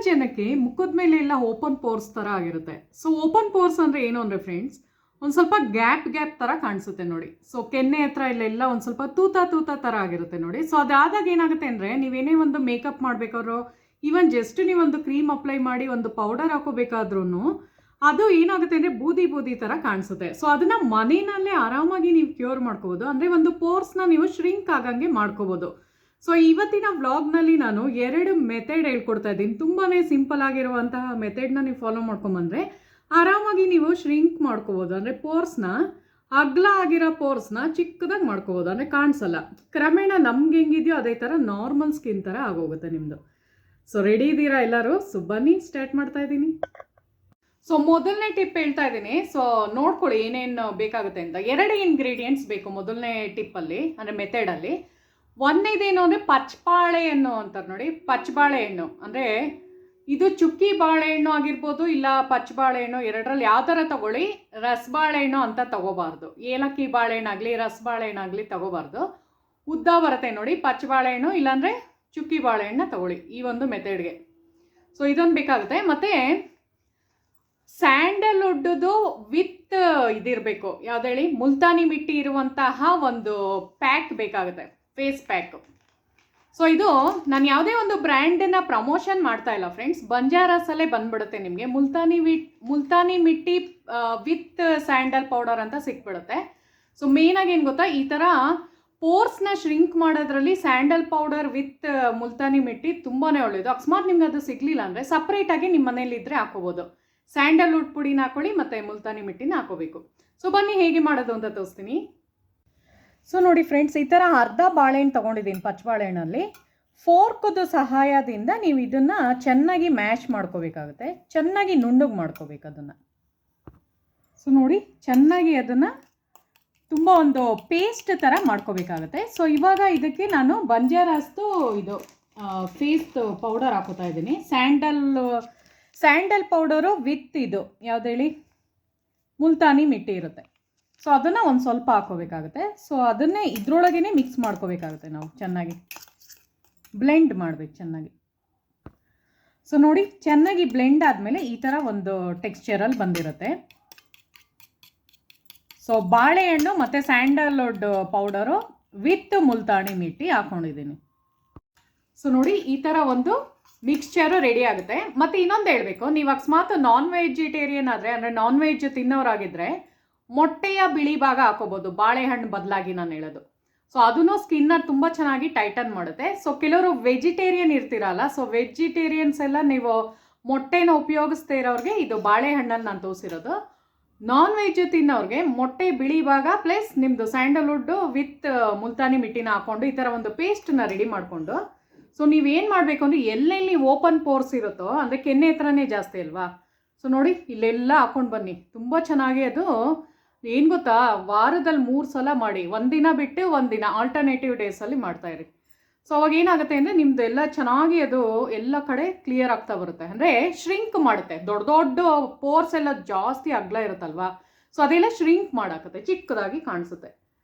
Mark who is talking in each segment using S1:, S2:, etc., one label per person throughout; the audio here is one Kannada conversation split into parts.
S1: ಜನಕ್ಕೆ ಮುಖದ ಮೇಲೆ ಎಲ್ಲ ಓಪನ್ ಪೋರ್ಸ್ ಥರ ಆಗಿರುತ್ತೆ. ಸೊ ಓಪನ್ ಪೋರ್ಸ್ ಅಂದರೆ ಏನು ಅಂದರೆ ಫ್ರೆಂಡ್ಸ್, ಒಂದು ಸ್ವಲ್ಪ ಗ್ಯಾಪ್ ಥರ ಕಾಣಿಸುತ್ತೆ ನೋಡಿ. ಸೊ ಕೆನ್ನೆ ಹತ್ರ ಇಲ್ಲೆಲ್ಲ ಒಂದು ಸ್ವಲ್ಪ ತೂತ ಥರ ಆಗಿರುತ್ತೆ ನೋಡಿ. ಸೊ ಅದಾದಾಗ ಏನಾಗುತ್ತೆ ಅಂದರೆ, ನೀವೇನೇ ಒಂದು ಮೇಕಪ್ ಮಾಡಬೇಕಾದ್ರೂ, ಈವನ್ ಜಸ್ಟ್ ನೀವೊಂದು ಕ್ರೀಮ್ ಅಪ್ಲೈ ಮಾಡಿ ಒಂದು ಪೌಡರ್ ಹಾಕೋಬೇಕಾದ್ರೂ ಅದು ಏನಾಗುತ್ತೆ ಅಂದರೆ ಬೂದಿ ಥರ ಕಾಣಿಸುತ್ತೆ. ಸೊ ಅದನ್ನು ಮನೆಯಲ್ಲೇ ಆರಾಮಾಗಿ ನೀವು ಕ್ಯೂರ್ ಮಾಡ್ಕೋಬೋದು. ಅಂದರೆ ಒಂದು ಪೋರ್ಸ್ನ ನೀವು ಶ್ರಿಂಕ್ ಆಗಂಗೆ ಮಾಡ್ಕೋಬೋದು. ಸೊ ಇವತ್ತಿನ ವ್ಲಾಗ್ನಲ್ಲಿ ನಾನು 2 ಮೆಥಡ್ ಹೇಳ್ಕೊಡ್ತಾ ಇದ್ದೀನಿ. ತುಂಬಾ ಸಿಂಪಲ್ ಆಗಿರುವಂತಹ ಮೆಥಡ್ನ ನೀವು ಫಾಲೋ ಮಾಡ್ಕೊಂಬಂದರೆ ಆರಾಮಾಗಿ ನೀವು ಶ್ರಿಂಕ್ ಮಾಡ್ಕೋಬೋದು. ಅಂದರೆ ಪೋರ್ಸ್ನ ಅಗ್ಲ ಆಗಿರೋ ಪೋರ್ಸ್ನ ಚಿಕ್ಕದಾಗಿ ಮಾಡ್ಕೋಬೋದು. ಅಂದರೆ ಕಾಣಿಸಲ್ಲ. ಕ್ರಮೇಣ ನಮ್ಗೆ ಹೆಂಗಿದೆಯೋ ಅದೇ ಥರ ನಾರ್ಮಲ್ ಸ್ಕಿನ್ ಥರ ಆಗೋಗುತ್ತೆ ನಿಮ್ಮದು. ಸೊ ರೆಡಿ ಇದ್ದೀರಾ ಎಲ್ಲರೂ? ಸೊ ಬನ್ನಿ ಸ್ಟಾರ್ಟ್ ಮಾಡ್ತಾ ಇದ್ದೀನಿ. ಸೊ ಮೊದಲನೇ ಟಿಪ್ ಹೇಳ್ತಾ ಇದ್ದೀನಿ. ಸೊ ನೋಡ್ಕೊಳ್ಳಿ ಏನೇನು ಬೇಕಾಗುತ್ತೆ ಅಂತ. 2 ಇಂಗ್ರೀಡಿಯೆಂಟ್ಸ್ ಬೇಕು ಮೊದಲನೇ ಟಿಪ್ಪಲ್ಲಿ, ಅಂದರೆ ಮೆಥಡಲ್ಲಿ. ಒಂದೇದೇನು ಅಂದರೆ ಪಚ್ಚಬಾಳೆಹಣ್ಣು ಅಂತಾರೆ ನೋಡಿ. ಪಚ್ಚಬಾಳೆಹಣ್ಣು ಅಂದರೆ ಇದು ಚುಕ್ಕಿ ಬಾಳೆಹಣ್ಣು ಆಗಿರ್ಬೋದು, ಇಲ್ಲ ಪಚ್ಚಬಾಳೆಹಣ್ಣು, ಎರಡರಲ್ಲಿ ಯಾವ ಥರ ತಗೊಳ್ಳಿ. ರಸಬಾಳೆಹಣ್ಣು ಅಂತ ತಗೋಬಾರ್ದು. ಏಲಕ್ಕಿ ಬಾಳೆಹಣ್ಣಾಗಲಿ ರಸಬಾಳೆಹಣ್ಣಾಗಲಿ ತಗೋಬಾರ್ದು. ಉದ್ದ ಬರುತ್ತೆ ನೋಡಿ ಪಚ್ಚಬಾಳೆಹಣ್ಣು, ಇಲ್ಲಾಂದರೆ ಚುಕ್ಕಿ ಬಾಳೆಹಣ್ಣ ತಗೊಳ್ಳಿ ಈ ಒಂದು ಮೆಥಡ್ಗೆ. ಸೊ ಇದೊಂದು ಬೇಕಾಗುತ್ತೆ. ಮತ್ತು ಸ್ಯಾಂಡಲ್ವುಡ್ದು ವಿತ್ ಇದಿರಬೇಕು, ಯಾವ್ದು ಹೇಳಿ, ಮುಲ್ತಾನಿ ಮಿಟ್ಟಿ ಇರುವಂತಹ ಒಂದು ಪ್ಯಾಕ್ ಬೇಕಾಗುತ್ತೆ, ಫೇಸ್ ಪ್ಯಾಕ್. ಸೊ ಇದು ನಾನು ಯಾವುದೇ ಒಂದು ಬ್ರ್ಯಾಂಡನ್ನ ಪ್ರಮೋಷನ್ ಮಾಡ್ತಾ ಇಲ್ಲ ಫ್ರೆಂಡ್ಸ್, ಬಂಜಾರಾಸಲ್ಲೇ ಬಂದ್ಬಿಡುತ್ತೆ ನಿಮಗೆ. ಮುಲ್ತಾನಿ ಮಿಟ್ಟಿ ವಿತ್ ಸ್ಯಾಂಡಲ್ ಪೌಡರ್ ಅಂತ ಸಿಕ್ಬಿಡುತ್ತೆ. ಸೊ ಮೇನಾಗಿ ಏನು ಗೊತ್ತಾ, ಈ ಥರ ಪೋರ್ಸ್ನ ಶ್ರಿಂಕ್ ಮಾಡೋದ್ರಲ್ಲಿ ಸ್ಯಾಂಡಲ್ ಪೌಡರ್ ವಿತ್ ಮುಲ್ತಾನಿ ಮಿಟ್ಟಿ ತುಂಬಾ ಒಳ್ಳೆಯದು. ಅಕಸ್ಮಾತ್ ನಿಮ್ಗೆ ಅದು ಸಿಗಲಿಲ್ಲ ಅಂದರೆ ಸಪ್ರೇಟಾಗಿ ನಿಮ್ಮ ಮನೇಲಿದ್ದರೆ ಹಾಕೋಬೋದು. ಸ್ಯಾಂಡಲ್ವುಡ್ ಪುಡಿನ ಹಾಕೊಳ್ಳಿ ಮತ್ತು ಮುಲ್ತಾನಿ ಮಿಟ್ಟಿನ ಹಾಕೋಬೇಕು. ಸೊ ಬನ್ನಿ ಹೇಗೆ ಮಾಡೋದು ಅಂತ ತೋರಿಸ್ತೀನಿ. ಸೊ ನೋಡಿ ಫ್ರೆಂಡ್ಸ್, ಈ ಥರ ಅರ್ಧ ಬಾಳೆಹಣ್ಣು ತೊಗೊಂಡಿದ್ದೀನಿ ಪಚ್ಚಬಾಳೆಹಣ್ಣಲ್ಲಿ. ಫೋರ್ಕದ ಸಹಾಯದಿಂದ ನೀವು ಇದನ್ನು ಚೆನ್ನಾಗಿ ಮ್ಯಾಶ್ ಮಾಡ್ಕೋಬೇಕಾಗುತ್ತೆ. ಚೆನ್ನಾಗಿ ನುಣ್ಣಗೆ ಮಾಡ್ಕೋಬೇಕು ಅದನ್ನು. ಸೊ ನೋಡಿ ಚೆನ್ನಾಗಿ ಅದನ್ನು ತುಂಬ ಒಂದು ಪೇಸ್ಟ್ ಥರ ಮಾಡ್ಕೋಬೇಕಾಗುತ್ತೆ. ಸೊ ಇವಾಗ ಇದಕ್ಕೆ ನಾನು ಬಂಜಾರಾಸ್ದು ಇದು ಫೇಸ್ ಪೌಡರ್ ಹಾಕೋತಾ ಇದ್ದೀನಿ. ಸ್ಯಾಂಡಲ್ ಪೌಡರು ವಿತ್ ಇದು ಯಾವ್ದು ಹೇಳಿ, ಮುಲ್ತಾನಿ ಮಿಟ್ಟಿ ಇರುತ್ತೆ. ಸೊ ಅದನ್ನು ಒಂದು ಸ್ವಲ್ಪ ಹಾಕೋಬೇಕಾಗುತ್ತೆ. ಸೊ ಅದನ್ನೇ ಇದರೊಳಗೇ ಮಿಕ್ಸ್ ಮಾಡ್ಕೋಬೇಕಾಗುತ್ತೆ. ನಾವು ಚೆನ್ನಾಗಿ ಬ್ಲೆಂಡ್ ಮಾಡಬೇಕು ಚೆನ್ನಾಗಿ. ಸೊ ನೋಡಿ ಚೆನ್ನಾಗಿ ಬ್ಲೆಂಡ್ ಆದಮೇಲೆ ಈ ಥರ ಒಂದು ಟೆಕ್ಸ್ಚರಲ್ಲಿ ಬಂದಿರುತ್ತೆ. ಸೊ ಬಾಳೆಹಣ್ಣು ಮತ್ತು ಸ್ಯಾಂಡಲ್ವುಡ್ ಪೌಡರು ವಿತ್ ಮುಲ್ತಾನಿ ಮಿಟ್ಟಿ ಹಾಕ್ಕೊಂಡಿದ್ದೀನಿ. ಸೊ ನೋಡಿ ಈ ಥರ ಒಂದು ಮಿಕ್ಸ್ಚರು ರೆಡಿ ಆಗುತ್ತೆ. ಮತ್ತು ಇನ್ನೊಂದು ಹೇಳಬೇಕು, ನೀವು ಅಕಸ್ಮಾತ್ ನಾನ್ ವೆಜಿಟೇರಿಯನ್ ಆದರೆ, ಅಂದರೆ ನಾನ್ ವೆಜ್ ತಿನ್ನೋರಾಗಿದ್ದರೆ ಮೊಟ್ಟೆಯ ಬಿಳಿ ಭಾಗ ಹಾಕೋಬೋದು ಬಾಳೆಹಣ್ಣು ಬದಲಾಗಿ ನಾನು ಹೇಳೋದು. ಸೊ ಅದನ್ನು ಸ್ಕಿನ್ನ ತುಂಬ ಚೆನ್ನಾಗಿ ಟೈಟನ್ ಮಾಡುತ್ತೆ. ಸೊ ಕೆಲವರು ವೆಜಿಟೇರಿಯನ್ ಇರ್ತೀರಲ್ಲ, ಸೊ ವೆಜಿಟೇರಿಯನ್ಸ್ ಎಲ್ಲ ನೀವು ಮೊಟ್ಟೆನ ಉಪಯೋಗಿಸ್ತಾ ಇರೋರಿಗೆ ಇದು ಬಾಳೆಹಣ್ಣನ್ನು ನಾನು ತೋರಿಸಿರೋದು. ನಾನ್ ವೆಜ್ ತಿನ್ನೋರಿಗೆ ಮೊಟ್ಟೆ ಬಿಳಿ ಭಾಗ ಪ್ಲಸ್ ನಿಮ್ಮದು ಸ್ಯಾಂಡಲ್ವುಡ್ಡು ವಿತ್ ಮುಲ್ತಾನಿ ಮಿಟ್ಟಿನ ಹಾಕ್ಕೊಂಡು ಈ ಥರ ಒಂದು ಪೇಸ್ಟನ್ನ ರೆಡಿ ಮಾಡಿಕೊಂಡು, ಸೊ ನೀವೇನು ಮಾಡಬೇಕು ಅಂದರೆ ಎಲ್ಲೆಲ್ಲಿ ಓಪನ್ ಪೋರ್ಸ್ ಇರುತ್ತೋ, ಅಂದರೆ ಕೆನ್ನೆ ಹತ್ರನೇ ಜಾಸ್ತಿ ಅಲ್ವಾ, ಸೊ ನೋಡಿ ಇಲ್ಲೆಲ್ಲ ಹಾಕ್ಕೊಂಡು ಬನ್ನಿ. ತುಂಬ ಚೆನ್ನಾಗಿ ಅದು ಏನು ಗೊತ್ತಾ, ವಾರದಲ್ಲಿ 3 ಸಲ ಮಾಡಿ, ಒಂದಿನ ಬಿಟ್ಟು ಒಂದಿನ ಆಲ್ಟರ್ನೇಟಿವ್ ಡೇಸಲ್ಲಿ ಮಾಡ್ತಾಯಿರಿ. ಸೊ ಅವಾಗ ಏನಾಗುತ್ತೆ ಅಂದರೆ ನಿಮ್ಮದು ಎಲ್ಲ ಚೆನ್ನಾಗಿ ಅದು ಎಲ್ಲ ಕಡೆ ಕ್ಲಿಯರ್ ಆಗ್ತಾ ಬರುತ್ತೆ. ಅಂದರೆ ಶ್ರಿಂಕ್ ಮಾಡುತ್ತೆ. ದೊಡ್ಡ ದೊಡ್ಡ ಪೋರ್ಸ್ ಎಲ್ಲ ಜಾಸ್ತಿ ಅಗಲ ಇರುತ್ತಲ್ವಾ, ಸೊ ಅದೆಲ್ಲ ಶ್ರಿಂಕ್ ಮಾಡಾಕತ್ತೆ, ಚಿಕ್ಕದಾಗಿ ಕಾಣಿಸುತ್ತೆ.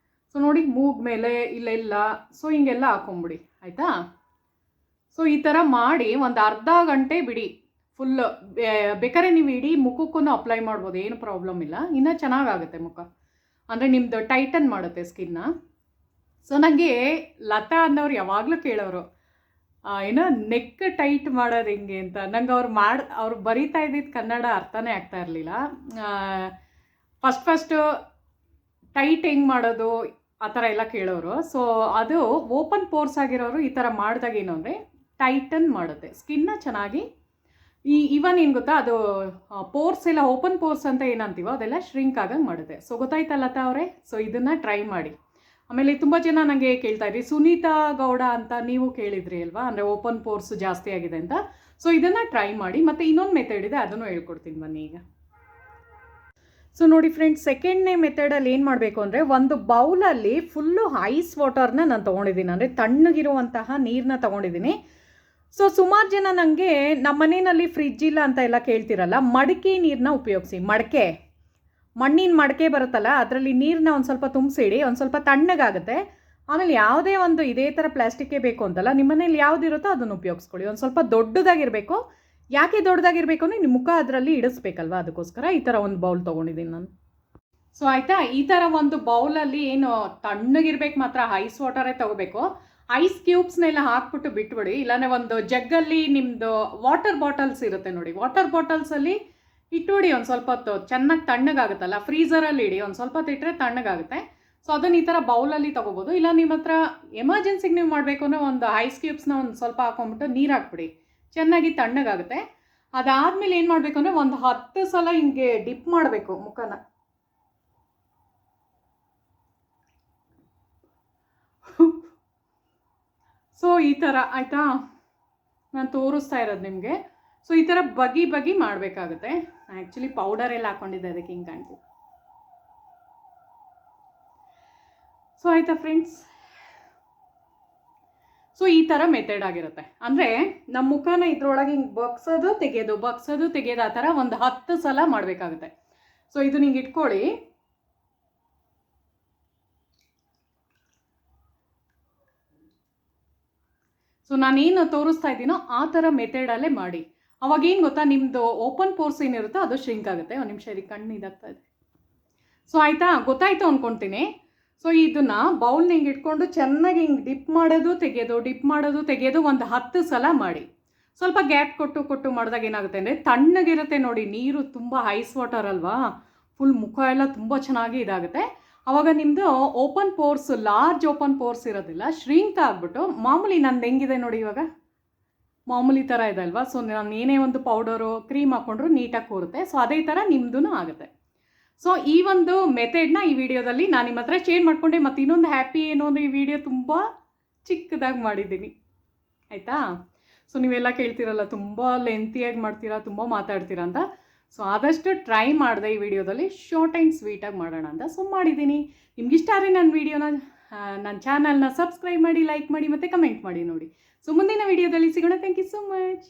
S1: ಸೊ ನೋಡಿ ಮೂಗ್ ಮೇಲೆ ಇಲ್ಲೆಲ್ಲ ಸೊ ಹಿಂಗೆಲ್ಲ ಹಾಕೊಂಬಿಡಿ ಆಯಿತಾ. ಸೊ ಈ ಥರ ಮಾಡಿ ಒಂದು ಅರ್ಧ ಗಂಟೆ ಬಿಡಿ ಫುಲ್. ಬೇಕಾದ್ರೆ ನೀವು ಇಡೀ ಮುಖಕ್ಕೂ ಅಪ್ಲೈ ಮಾಡ್ಬೋದು, ಏನು ಪ್ರಾಬ್ಲಮ್ ಇಲ್ಲ. ಇನ್ನೂ ಚೆನ್ನಾಗಾಗುತ್ತೆ ಮುಖ, ಅಂದರೆ ನಿಮ್ಮದು ಟೈಟನ್ ಮಾಡುತ್ತೆ ಸ್ಕಿನ್ನ. ಸೊ ನನಗೆ ಲತಾ ಅನ್ನೋರು ಯಾವಾಗಲೂ ಕೇಳೋರು, ಏನೋ ನೆಕ್ ಟೈಟ್ ಮಾಡೋದು ಹೆಂಗೆ ಅಂತ. ನಂಗೆ ಅವ್ರು ಬರೀತಾ ಇದ್ದಿದ್ದು ಕನ್ನಡ ಅರ್ಥನೇ ಆಗ್ತಾ ಇರಲಿಲ್ಲ. ಫಸ್ಟು ಟೈಟ್ ಹೆಂಗೆ ಮಾಡೋದು ಆ ಥರ ಎಲ್ಲ ಕೇಳೋರು. ಸೊ ಅದು ಓಪನ್ ಪೋರ್ಸ್ ಆಗಿರೋರು ಈ ಥರ ಮಾಡಿದಾಗ ಏನು ಅಂದರೆ ಟೈಟನ್ ಮಾಡುತ್ತೆ ಸ್ಕಿನ್ನ ಚೆನ್ನಾಗಿ. ಇವನ್ ಏನು ಗೊತ್ತಾ, ಅದು ಪೋರ್ಸ್ ಎಲ್ಲ ಓಪನ್ ಪೋರ್ಸ್ ಅಂತ ಏನಂತೀವೋ ಅದೆಲ್ಲ ಶ್ರಿಂಕ್ ಆಗಂಗೆ ಮಾಡುತ್ತೆ. ಸೊ ಗೊತ್ತಾಯ್ತಾ ಲತಾ ಅವರೇ? ಸೊ ಇದನ್ನು ಟ್ರೈ ಮಾಡಿ. ಆಮೇಲೆ ತುಂಬ ಜನ ನನಗೆ ಕೇಳ್ತಾ ಇದ್ರಿ, ಸುನೀತಾ ಗೌಡ ಅಂತ ನೀವು ಕೇಳಿದ್ರಿ ಅಲ್ವಾ, ಅಂದರೆ ಓಪನ್ ಪೋರ್ಸ್ ಜಾಸ್ತಿ ಆಗಿದೆ ಅಂತ. ಸೊ ಇದನ್ನು ಟ್ರೈ ಮಾಡಿ. ಮತ್ತು ಇನ್ನೊಂದು ಮೆಥಡ್ ಇದೆ, ಅದನ್ನು ಹೇಳ್ಕೊಡ್ತೀನಿ ಬನ್ನಿ ಈಗ. ಸೊ ನೋಡಿ ಫ್ರೆಂಡ್ಸ್, ಸೆಕೆಂಡ್ನೇ ಮೆಥಡಲ್ಲಿ ಏನು ಮಾಡಬೇಕು ಅಂದರೆ, ಒಂದು ಬೌಲಲ್ಲಿ ಫುಲ್ಲು ಐಸ್ ವಾಟರ್ನ ನಾನು ತೊಗೊಂಡಿದ್ದೀನಿ, ಅಂದರೆ ತಣ್ಣಗಿರುವಂತಹ ನೀರನ್ನ ತೊಗೊಂಡಿದ್ದೀನಿ. ಸೊ ಸುಮಾರು ಜನ ನನಗೆ ನಮ್ಮ ಮನೆಯಲ್ಲಿ ಫ್ರಿಜ್ ಇಲ್ಲ ಅಂತ ಎಲ್ಲ ಕೇಳ್ತಿರಲ್ಲ, ಮಡಕೆ ನೀರನ್ನ ಉಪಯೋಗಿಸಿ. ಮಣ್ಣಿನ ಮಡಕೆ ಬರುತ್ತಲ್ಲ, ಅದರಲ್ಲಿ ನೀರನ್ನ ಒಂದು ಸ್ವಲ್ಪ ತುಂಬಿಸಿಡಿ, ಒಂದು ಸ್ವಲ್ಪ ತಣ್ಣಗಾಗುತ್ತೆ. ಆಮೇಲೆ ಯಾವುದೇ ಒಂದು ಇದೇ ಥರ ಪ್ಲಾಸ್ಟಿಕ್ಕೇ ಬೇಕು ಅಂತಲ್ಲ, ನಿಮ್ಮ ಮನೇಲಿ ಯಾವುದಿರುತ್ತೋ ಅದನ್ನು ಉಪಯೋಗಿಸ್ಕೊಳ್ಳಿ. ಒಂದು ಸ್ವಲ್ಪ ದೊಡ್ಡದಾಗಿರಬೇಕು, ಯಾಕೆ ದೊಡ್ಡದಾಗಿರಬೇಕು ಅಂದರೆ ನಿಮ್ಮ ಮುಖ ಅದರಲ್ಲಿ ಇಡಿಸ್ಬೇಕಲ್ವ, ಅದಕ್ಕೋಸ್ಕರ ಈ ಥರ ಒಂದು ಬೌಲ್ ತೊಗೊಂಡಿದ್ದೀನಿ ನಾನು. ಸೊ ಆಯಿತಾ, ಈ ಥರ ಒಂದು ಬೌಲಲ್ಲಿ ಏನು ತಣ್ಣಗಿರ್ಬೇಕು ಮಾತ್ರ, ಐಸ್ ವಾಟರೇ ತೊಗೋಬೇಕು. ಐಸ್ ಕ್ಯೂಬ್ಸ್ನೆಲ್ಲ ಹಾಕ್ಬಿಟ್ಟು ಬಿಟ್ಬಿಡಿ. ಇಲ್ಲಾಂದರೆ ಒಂದು ಜಗ್ಗಲ್ಲಿ ನಿಮ್ಮದು ವಾಟರ್ ಬಾಟಲ್ಸ್ ಇರುತ್ತೆ ನೋಡಿ, ವಾಟರ್ ಬಾಟಲ್ಸಲ್ಲಿ ಇಟ್ಟುಬಿಡಿ ಒಂದು ಸ್ವಲ್ಪ ಹೊತ್ತು, ಚೆನ್ನಾಗಿ ತಣ್ಣಗಾಗುತ್ತಲ್ಲ. ಫ್ರೀಝರಲ್ಲಿ ಇಡಿ, ಒಂದು ಸ್ವಲ್ಪ ಹೊತ್ತು ಇಟ್ಟರೆ ತಣ್ಣಗಾಗುತ್ತೆ. ಸೊ ಅದನ್ನು ಈ ಥರ ಬೌಲಲ್ಲಿ ತೊಗೋಬೋದು. ಇಲ್ಲ ನಿಮ್ಮ ಹತ್ರ ಎಮರ್ಜೆನ್ಸಿಗೆ ನೀವು ಮಾಡಬೇಕು ಅಂದರೆ ಒಂದು ಐಸ್ ಕ್ಯೂಬ್ಸ್ನ ಒಂದು ಸ್ವಲ್ಪ ಹಾಕೊಂಡ್ಬಿಟ್ಟು ನೀರು ಹಾಕ್ಬಿಡಿ, ಚೆನ್ನಾಗಿ ತಣ್ಣಗಾಗುತ್ತೆ. ಅದಾದಮೇಲೆ ಏನು ಮಾಡಬೇಕು ಅಂದರೆ ಒಂದು 10 ಸಲ ಹಿಂಗೆ ಡಿಪ್ ಮಾಡಬೇಕು ಮುಖನ. ಸೊ ಈ ಥರ ಆಯಿತಾ, ನಾನು ತೋರಿಸ್ತಾ ಇರೋದು ನಿಮಗೆ. ಸೊ ಈ ಥರ ಬಗೆ ಬಗೆ ಮಾಡಬೇಕಾಗುತ್ತೆ. ಆ್ಯಕ್ಚುಲಿ ಪೌಡರ್ ಎಲ್ಲ ಹಾಕ್ಕೊಂಡಿದ್ದೆ, ಅದಕ್ಕೆ ಹಿಂಗೆ ಕಾಣ್ತೀವಿ. ಸೊ ಆಯಿತಾ ಫ್ರೆಂಡ್ಸ್, ಸೊ ಈ ಥರ ಮೆಥಡ್ ಆಗಿರುತ್ತೆ. ಅಂದರೆ ನಮ್ಮ ಮುಖನ ಇದ್ರೊಳಗೆ ಹಿಂಗೆ ಬಗ್ಸೋದು ತೆಗೆಯೋದು ಆ ಥರ ಒಂದು 10 ಸಲ ಮಾಡಬೇಕಾಗುತ್ತೆ. ಸೊ ಇದು ಹಿಂಗೆ ಇಟ್ಕೊಳ್ಳಿ. ಸೊ ನಾನೇನು ತೋರಿಸ್ತಾ ಇದ್ದೀನೋ ಆ ಥರ ಮೆಥಡಲ್ಲೇ ಮಾಡಿ. ಅವಾಗೇನು ಗೊತ್ತಾ, ನಿಮ್ಮದು ಓಪನ್ ಪೋರ್ಸ್ ಏನಿರುತ್ತೋ ಅದು ಶ್ರಿಂಕ್ ಆಗುತ್ತೆ. ಒಂದು ನಿಮಿಷ ಇದಕ್ಕೆ ಕಣ್ಣು ಇದಾಗ್ತಾ ಇದೆ. ಸೊ ಆಯಿತಾ, ಗೊತ್ತಾಯಿತು ಅಂದ್ಕೊಳ್ತೀನಿ. ಸೊ ಇದನ್ನು ಬೌಲ್ನ ಹಿಂಗೆ ಇಟ್ಕೊಂಡು ಚೆನ್ನಾಗಿ ಹಿಂಗೆ ಡಿಪ್ ಮಾಡೋದು ತೆಗೆಯೋದು ಒಂದು 10 ಸಲ ಮಾಡಿ. ಸ್ವಲ್ಪ ಗ್ಯಾಪ್ ಕೊಟ್ಟು ಮಾಡಿದಾಗ ಏನಾಗುತ್ತೆ ಅಂದರೆ ತಣ್ಣಗಿರುತ್ತೆ ನೋಡಿ, ನೀರು ತುಂಬ ಐಸ್ ವಾಟರ್ ಅಲ್ವಾ, ಫುಲ್ ಮುಖ ಎಲ್ಲ ತುಂಬ ಚೆನ್ನಾಗಿ ಇದಾಗುತ್ತೆ. ಆವಾಗ ನಿಮ್ಮದು open pores, large open pores ಇರೋದಿಲ್ಲ, ಶ್ರಿಂಕ್ ಆಗಿಬಿಟ್ಟು ಮಾಮೂಲಿ ನಂದು ಹೆಂಗಿದೆ ನೋಡಿ ಇವಾಗ, ಮಾಮೂಲಿ ಥರ ಇದೆ ಅಲ್ವಾ. ಸೊ ನಾನು ಏನೇ ಒಂದು ಪೌಡರು ಕ್ರೀಮ್ ಹಾಕ್ಕೊಂಡ್ರು ನೀಟಾಗಿ ಕೂರುತ್ತೆ. ಸೊ ಅದೇ ಥರ ನಿಮ್ಮದೂ ಆಗುತ್ತೆ. ಸೊ ಈ ಒಂದು ಮೆಥಡ್ನ ಈ ವಿಡಿಯೋದಲ್ಲಿ ನಾನು ನಿಮ್ಮ ಹತ್ರ ಶೇರ್ ಮಾಡಿಕೊಂಡೆ. ಮತ್ತು ಇನ್ನೊಂದು ಹ್ಯಾಪಿ ಏನು ಅಂದರೆ ಈ ವಿಡಿಯೋ ತುಂಬ ಚಿಕ್ಕದಾಗಿ ಮಾಡಿದ್ದೀನಿ ಆಯಿತಾ. ಸೊ ನೀವೆಲ್ಲ ಕೇಳ್ತೀರಲ್ಲ, ತುಂಬ ಲೆಂತಿಯಾಗಿ ಮಾಡ್ತೀರಾ, ತುಂಬ ಮಾತಾಡ್ತೀರಾ ಅಂತ. ಸೊ ಆದಷ್ಟು ಟ್ರೈ ಮಾಡಿದೆ ಈ ವಿಡಿಯೋದಲ್ಲಿ ಶಾರ್ಟ್ ಆ್ಯಂಡ್ ಸ್ವೀಟಾಗಿ ಮಾಡೋಣ ಅಂತ. ಸೊ ಮಾಡಿದ್ದೀನಿ. ನಿಮ್ಗಿಷ್ಟ ಆದರೆ ನನ್ನ ವಿಡಿಯೋನ, ನನ್ನ ಚಾನಲ್ನ ಸಬ್ಸ್ಕ್ರೈಬ್ ಮಾಡಿ, ಲೈಕ್ ಮಾಡಿ ಮತ್ತು ಕಮೆಂಟ್ ಮಾಡಿ ನೋಡಿ. ಸೊ ಮುಂದಿನ ವಿಡಿಯೋದಲ್ಲಿ ಸಿಗೋಣ. Thank you so much.